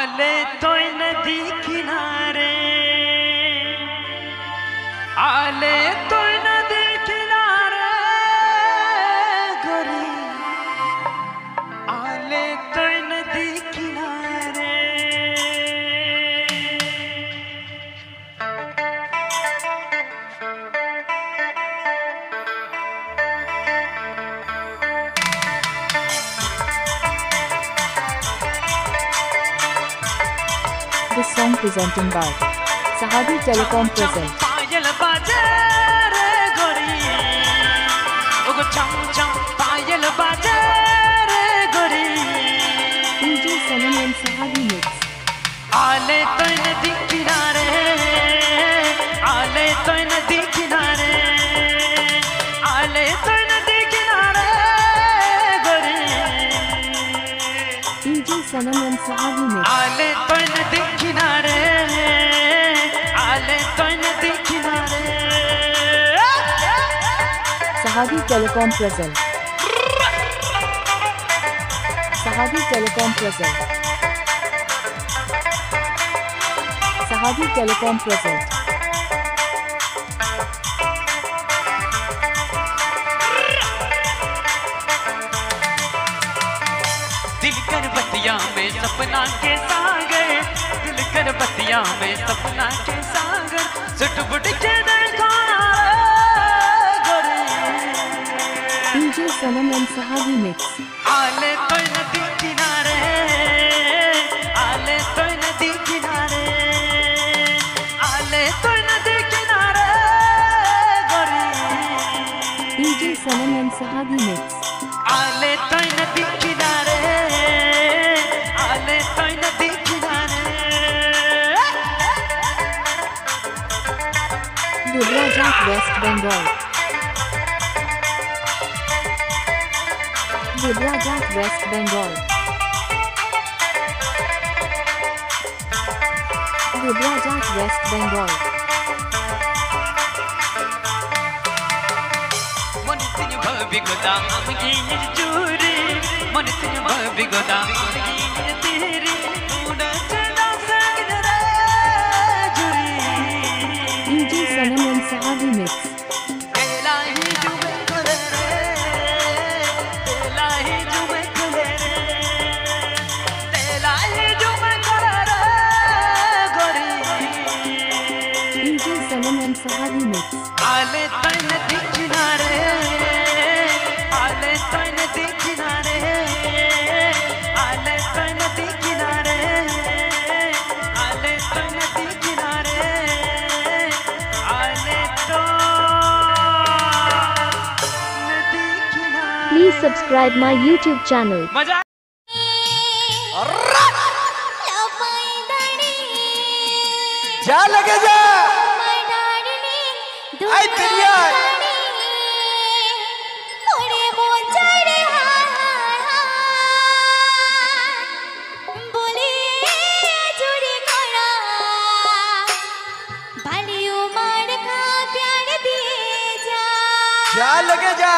आले तो नदी किनारे, आले तो नदी किनारे गोरी, आले तो नदी किनारे। This song presented by Sahabi Telecom present. पायल बाजे रे गोरी, ओगो चम चम पायल बाजे रे गोरी। DJ Sanam and Sahabi mix. आले तो नदी किनारे, आले तो नदी किनारे, आले तो नदी किनारे गोरी। DJ Sanam and Sahabi mix. आले तो नदी किनारे, आले तो नदी किनारे। Sahabi Telecom present. Sahabi Telecom present. Sahabi Telecom present. दिल कर बतिया में सपना के सागर, दिल कर बतिया में सपना के सागर, सुट बुट के देखो गोरी। DJ Sanam and Sahabi mix. आले तो नदी किनारे, आले तो नदी किनारे, आले तो नदी किनारे गोरी। DJ Sanam and Sahabi mix. आले तो नदी किनारे, आले तो नदी किनारे। Gujarat West Bengal. Gujarat West Bengal. Gujarat West Bengal. मन तिन भाभी गोदाम की चूरी, मन तिन भाभी गोदाम की तेरी उड़ा चला संग रे जुरी। DJ Sanam and Sahabi mix. तेला ही जुबे करे रे, तेला ही जुबे करे रे, तेला ही जुबे करे रे गोरी। DJ Sanam and Sahabi mix. आले तो नदी किनारे, आले तो नदी किनारे, आले तो नदी किनारे, आले तो नदी किनारे, आले तो नदी किनारे। Please subscribe my YouTube channel. मजा जा लगे जा आई तेरिया जा लगे जा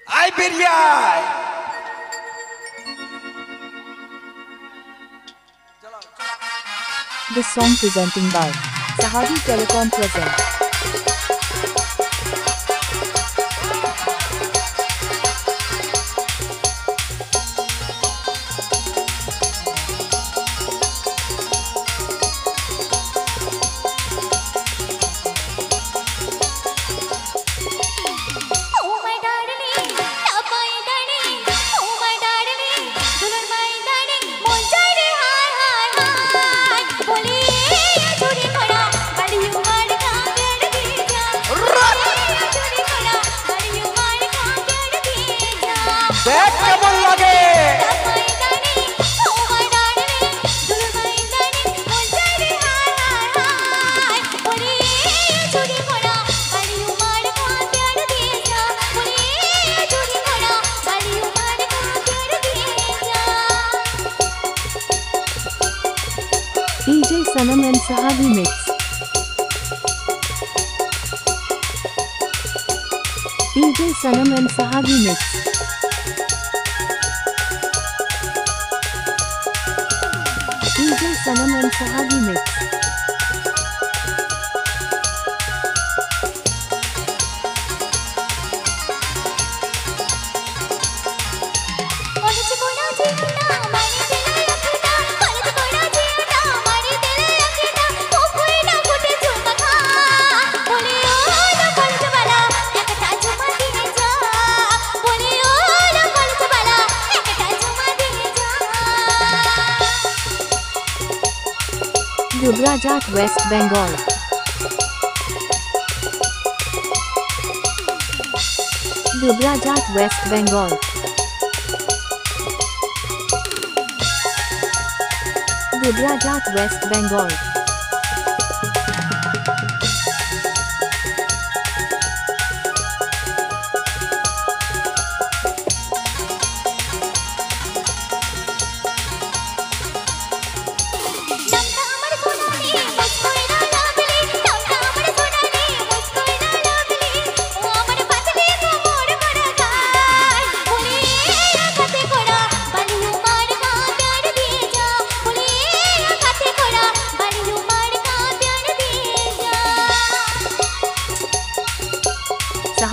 आई बिरिया This song presenting by Sahabi Telecom present. बोली चूड़ी खड़ा बड़ी उमड़ का Sanam and Sahagi mix. DJ Sanam and Sahagi mix. DJ Sanam and Sahagi mix. Dubrajat, West Bengal. Dubrajat, West Bengal. Dubrajat, West Bengal.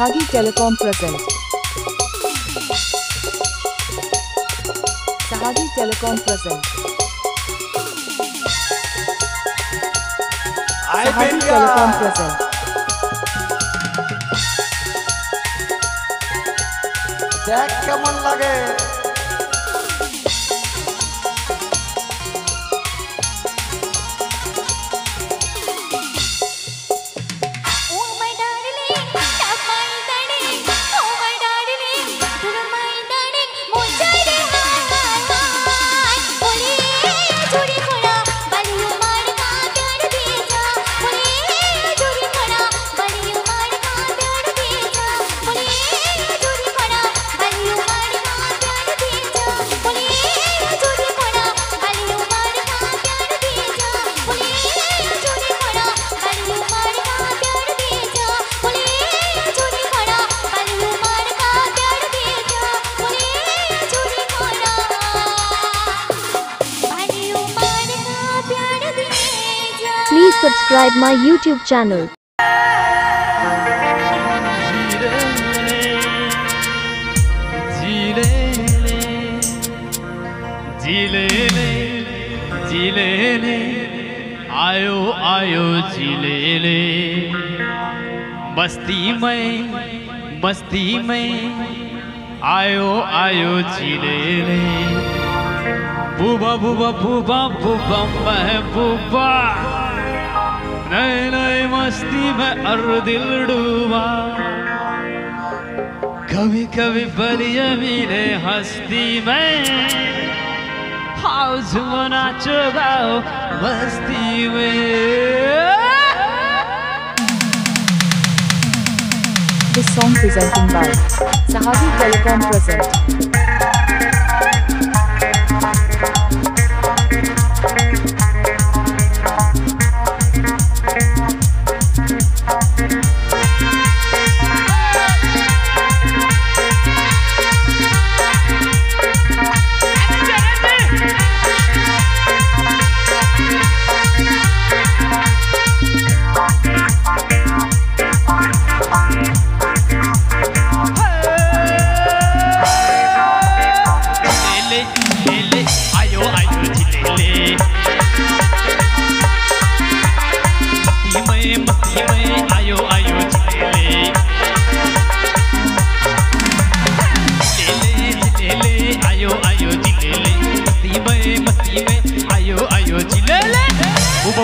Sahagi Telecom present. Sahagi Telecom present. Sahagi Telecom present. দেখ কেমন লাগে Please subscribe my YouTube channel. जिले आयो आयो जिले मस्ती में आयो आयो जिले बूबा बूबा बूबा बूबा महबूबा नए नए मस्ती में और दिल डूबा कभी कभी बलिया मिले हस्ती में हाउस नाचो गाओ मस्ती में This song presenting by Sahagi Telecom present.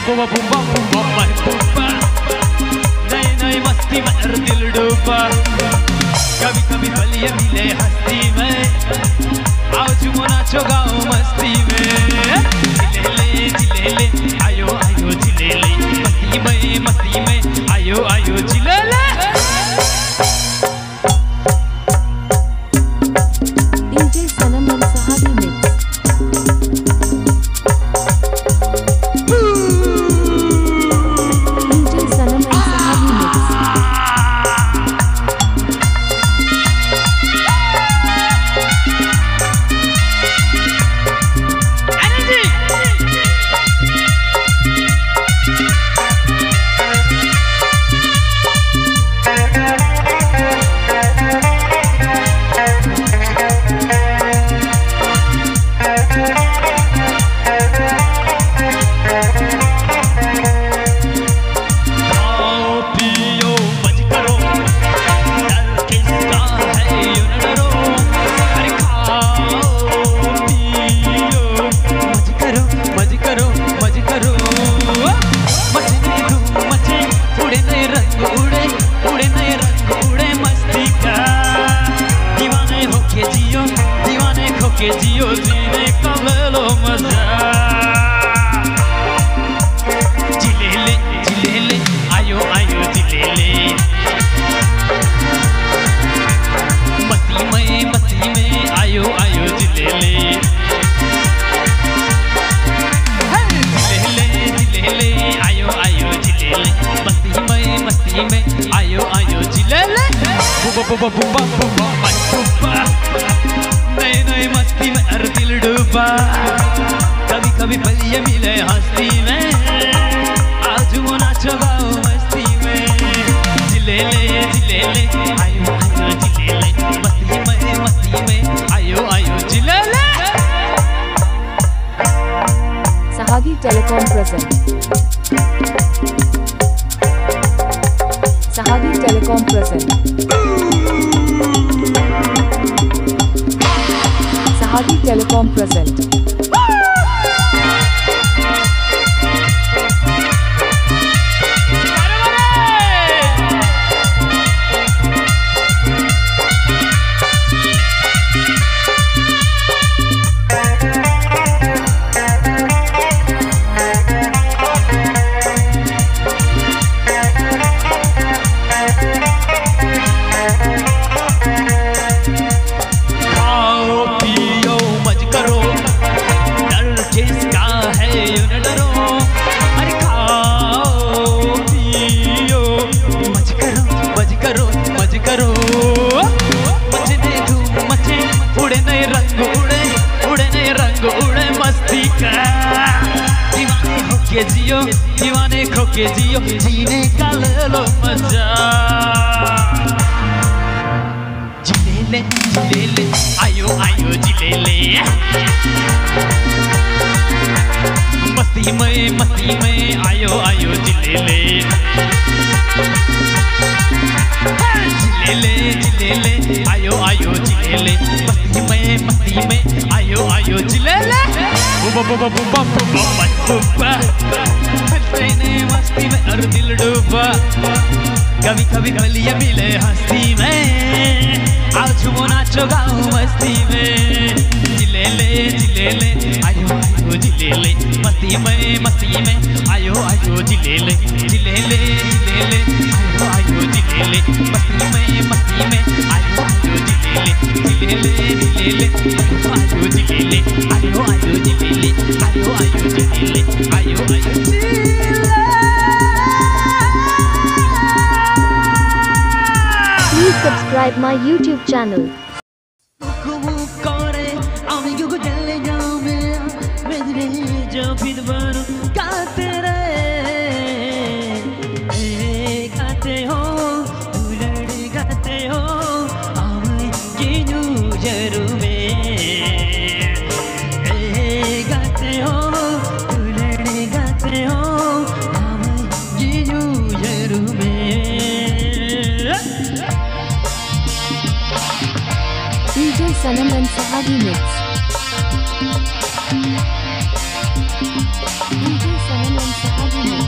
बूबा बूबा बूबा महबूबा नई नई मस्ती में दिल डूबा कभी कभी बलिया मिले हस्ती में आओ झूमो नाचो गाओ मस्ती में जिले आयो आयो जिले मस्ती में आयो आयो जिले DJ Sanam and Sahagi mix. लो जीने का ले लो मजा। जिलेले आयो आयो जिलेले, मस्ती में आयो आयो जिलेले। जिलेले आयो आयो जिलेले, मस्ती में आयो आयो जिलेले। बुबा बुबा बुबा बुबा बुबा, नए नए मस्ती में हर दिल डूबा। कभी कभी पल ये मिले हंसती में, आज वो नाचो गाओ मस्ती में। जिलेले आयो आयो जिलेले, मस्ती में आयो आयो जिलेले। Sahagi Telecom present. Sahagi Telecom present. Sahagi Telecom present. दीवाने खोके जियो, जीने का ले लो मजा। जिलेले आयो आयो जिलेले, मस्ती में आयो आयो जिलेले। जिलेले आयो आयो जिलेले, मस्ती में आयो आयो जिलेले। बुबा बुबा बुबा बुबा बुबा, मस्ती में हर दिल डूबा। कभी कभी गलियां मिले हंसती में, आज वो नाचो गाओ मस्ती में। जिलेले आयो आयो जिलेले, मस्ती में आयो आयो जिलेले। जिलेले आयो आयो जिलेले, मस्ती में आयो आयो जिलेले। जिलेले आयो जिलेले, आयो आयो जिलेले, आयो आयो जिलेले, आयो आयो Please subscribe my YouTube channel. DJ Sanam and Sahagi mix. DJ Sanam and Sahagi mix.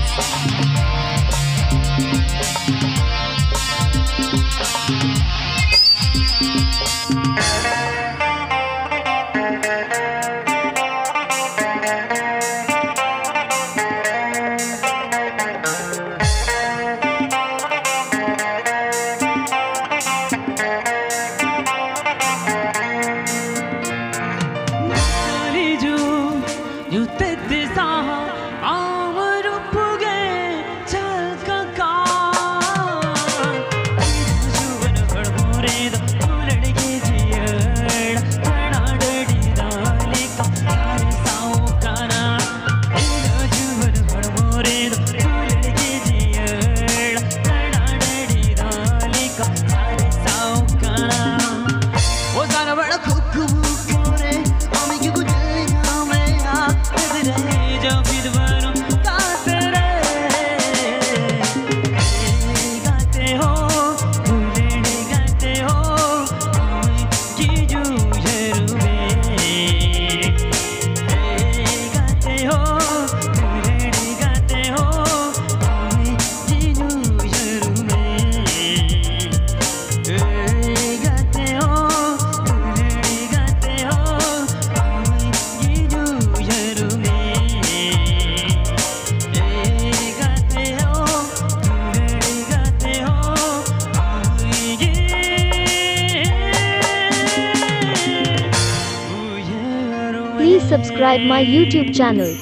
Please subscribe my YouTube channel.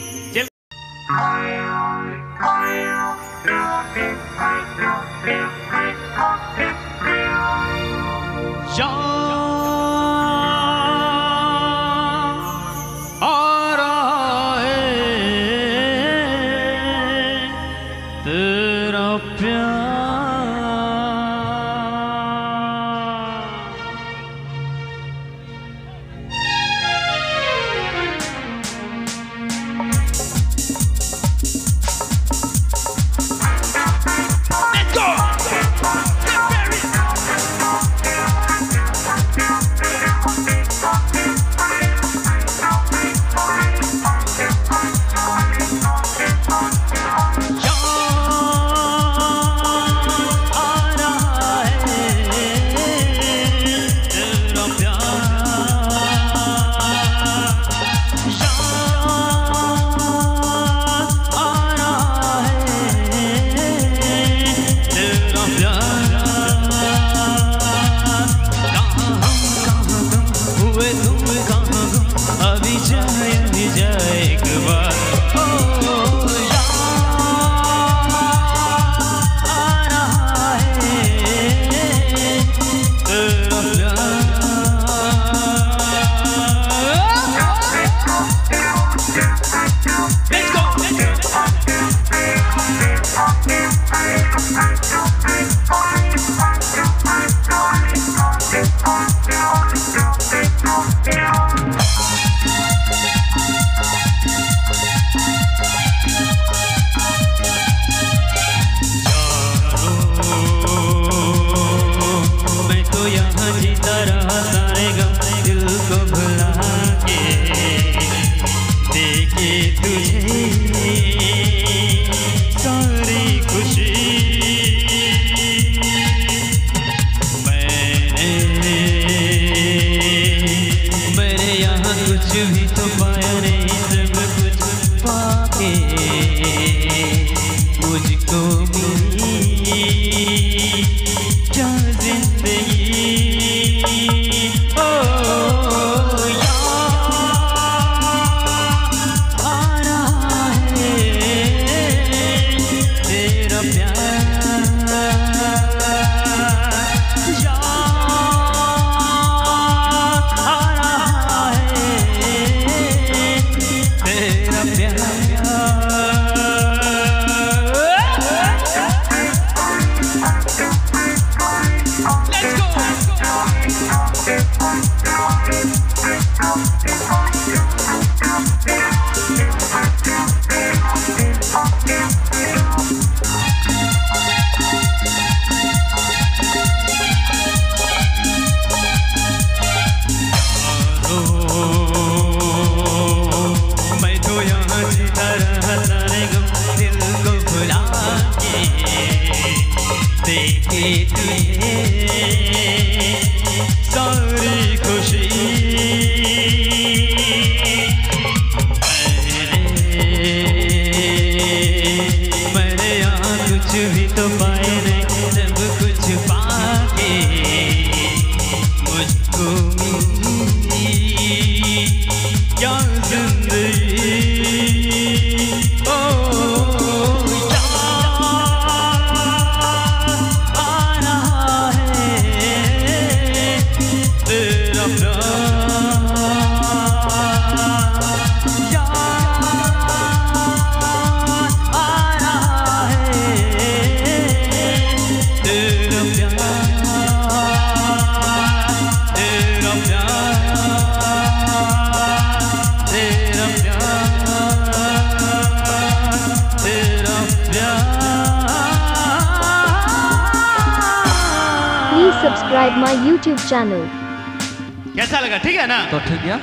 Subscribe my YouTube channel. कैसा लगा? ठीक है ना? तो ठीक है।